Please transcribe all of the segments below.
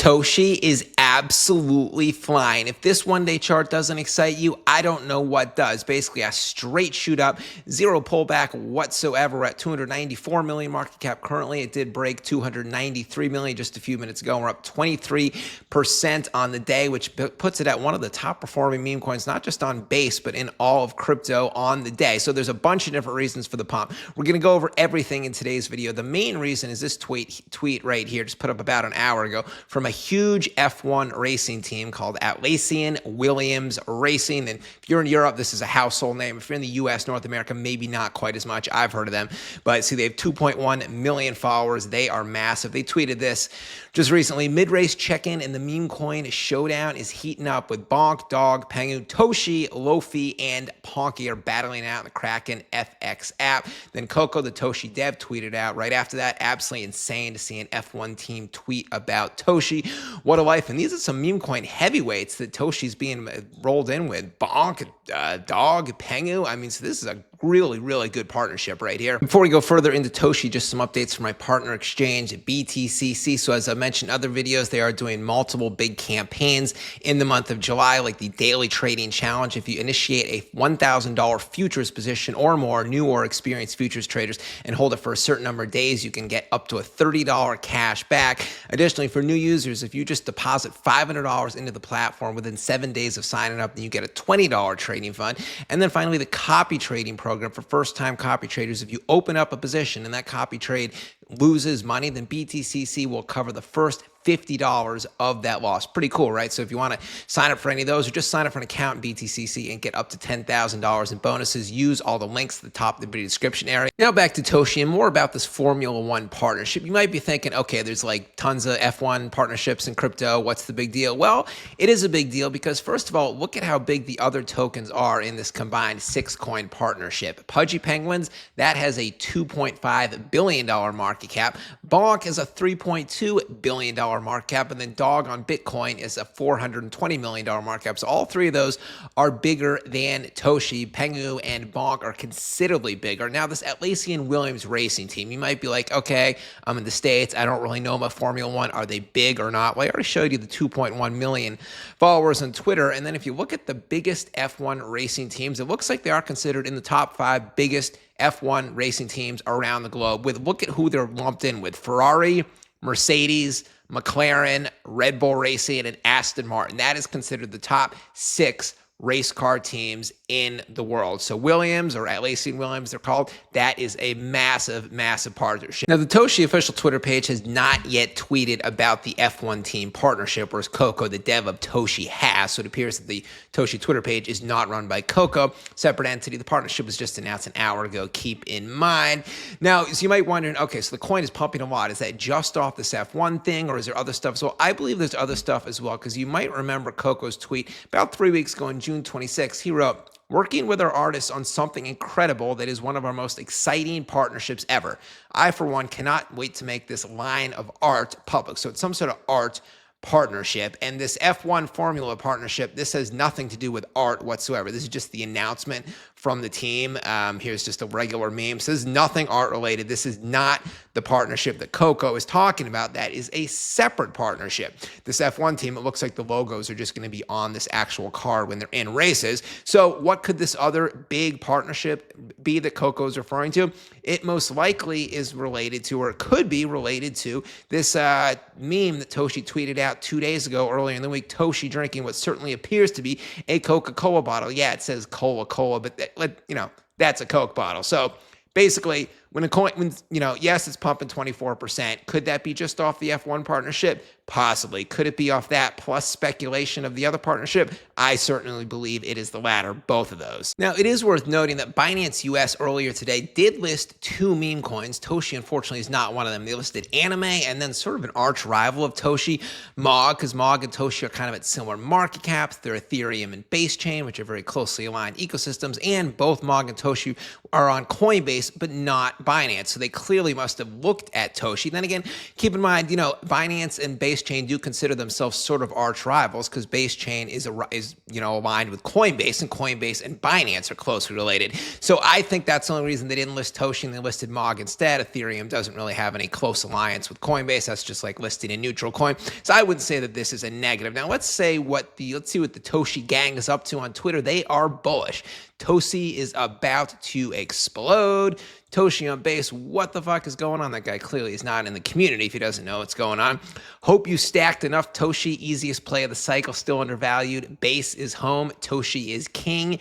TOSHI is absolutely flying. If this one-day chart doesn't excite you, I don't know what does. Basically, a straight shoot up, zero pullback whatsoever. We're at 294 million market cap currently. It did break 293 million just a few minutes ago. We're up 23% on the day, which puts it at one of the top performing meme coins, not just on base, but in all of crypto on the day. So there's a bunch of different reasons for the pump. We're going to go over everything in today's video. The main reason is this tweet right here, just put up about an hour ago, from a huge F1 racing team called Atlassian Williams Racing. And if you're in Europe, this is a household name. If you're in the US, North America, maybe not quite as much. I've heard of them. But see, they have 2.1 million followers. They are massive. They tweeted this just recently. Mid-race check-in in the meme coin showdown is heating up with Bonk, Dog, Pengu, Toshi, Lofi, and Ponky are battling out in the Kraken FX app. Then Coco, the Toshi dev, tweeted out right after that. Absolutely insane to see an F1 team tweet about Toshi. What a life. And these are some meme coin heavyweights that Toshi's being rolled in with. Bonk, Dog, Pengu. I mean, so this is a really, really good partnership right here. Before we go further into Toshi, just some updates from my partner exchange, BTCC. So as I mentioned in other videos, they are doing multiple big campaigns in the month of July, like the daily trading challenge. If you initiate a $1,000 futures position or more, new or experienced futures traders, and hold it for a certain number of days, you can get up to a $30 cash back. Additionally, for new users, if you just deposit $500 into the platform within 7 days of signing up, then you get a $20 trading fund. And then finally, the copy trading program for first-time copy traders. If you open up a position and that copy trade loses money, then BTCC will cover the first $50 of that loss. Pretty cool, right? So if you want to sign up for any of those, or just sign up for an account in BTCC and get up to $10,000 in bonuses, use all the links at the top of the video description area. Now back to Toshi and more about this Formula One partnership. You might be thinking, okay, there's like tons of F1 partnerships in crypto. What's the big deal? Well, it is a big deal because first of all, look at how big the other tokens are in this combined 6-coin partnership. Pudgy Penguins, that has a $2.5 billion market cap. Bonk is a $3.2 billion market cap, and then Dog on Bitcoin is a $420 million market cap. So all three of those are bigger than Toshi. Pengu and Bonk are considerably bigger. Now this Atlassian Williams Racing team, you might be like, okay, I'm in the States, I don't really know about Formula One. Are they big or not? Well, I already showed you the 2.1 million followers on Twitter. And then if you look at the biggest F1 racing teams, it looks like they are considered in the top 5 biggest F1 racing teams around the globe. Look at who they're lumped in with: Ferrari, Mercedes, McLaren, Red Bull Racing, and Aston Martin. That is considered the top 6 race car teams in the world. So Williams, or Atlassian Williams they're called, that is a massive, massive partnership. Now the Toshi official Twitter page has not yet tweeted about the F1 team partnership, whereas Coco, the dev of Toshi, has. So it appears that the Toshi Twitter page is not run by Coco, separate entity. The partnership was just announced an hour ago, keep in mind. Now, so you might wonder, okay, so the coin is pumping a lot. Is that just off this F1 thing, or is there other stuff? So I believe there's other stuff as well, because you might remember Coco's tweet about 3 weeks ago on June 26th. He wrote, "Working with our artists on something incredible that is one of our most exciting partnerships ever. I, for one, cannot wait to make this line of art public." So it's some sort of art partnership. And this F1 Formula partnership, this has nothing to do with art whatsoever. This is just the announcement from the team. Here's just a regular meme. So this is nothing art related. This is not the partnership that Coco is talking about. That is a separate partnership. This F1 team, it looks like the logos are just going to be on this actual car when they're in races. So what could this other big partnership be that Coco is referring to? It most likely is related to, or it could be related to, this meme that Toshi tweeted out 2 days ago earlier in the week. Toshi drinking what certainly appears to be a Coca-Cola bottle. Yeah, it says Cola-Cola, but that's a Coke bottle. So basically, when a coin, yes, it's pumping 24%. Could that be just off the F1 partnership? Possibly. Could it be off that plus speculation of the other partnership? I certainly believe it is the latter, both of those. Now, it is worth noting that Binance US earlier today did list 2 meme coins. Toshi, unfortunately, is not one of them. They listed Anime and then sort of an arch rival of Toshi, Mog, because Mog and Toshi are kind of at similar market caps. They're Ethereum and Base Chain, which are very closely aligned ecosystems, and both Mog and Toshi are on Coinbase, but not Binance. So they clearly must have looked at Toshi. Then again, keep in mind, Binance and Base Chain do consider themselves sort of arch rivals because Base Chain is aligned with Coinbase, and Coinbase and Binance are closely related. So I think that's the only reason they didn't list Toshi and they listed MOG instead. Ethereum doesn't really have any close alliance with Coinbase. That's just like listing a neutral coin. So I wouldn't say that this is a negative. Now let's see what the Toshi gang is up to on Twitter. They are bullish. Toshi is about to explode. Toshi on Base, what the fuck is going on? That guy clearly is not in the community if he doesn't know what's going on. Hope you stacked enough. Toshi, easiest play of the cycle, still undervalued. Base is home. Toshi is king.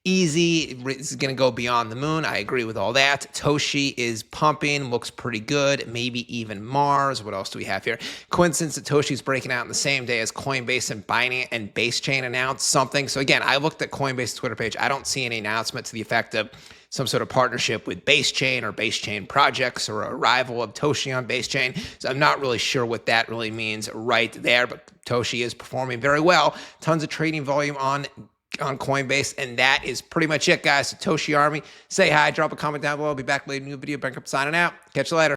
Easy is going to go beyond the moon. I agree with all that. Toshi is pumping, looks pretty good, maybe even Mars. What else do we have here? Coincidence that Toshi is breaking out on the same day as Coinbase and Binance and Base Chain announced something. So again, I looked at Coinbase's Twitter page. I don't see any announcement to the effect of some sort of partnership with Base Chain or Base Chain projects or a rival of Toshi on Base Chain. So I'm not really sure what that really means right there, but Toshi is performing very well. Tons of trading volume on Coinbase, and that is pretty much it, guys. So Toshi Army, say hi, drop a comment down below. I'll be back later in a new video. Bankrupt signing out. Catch you later.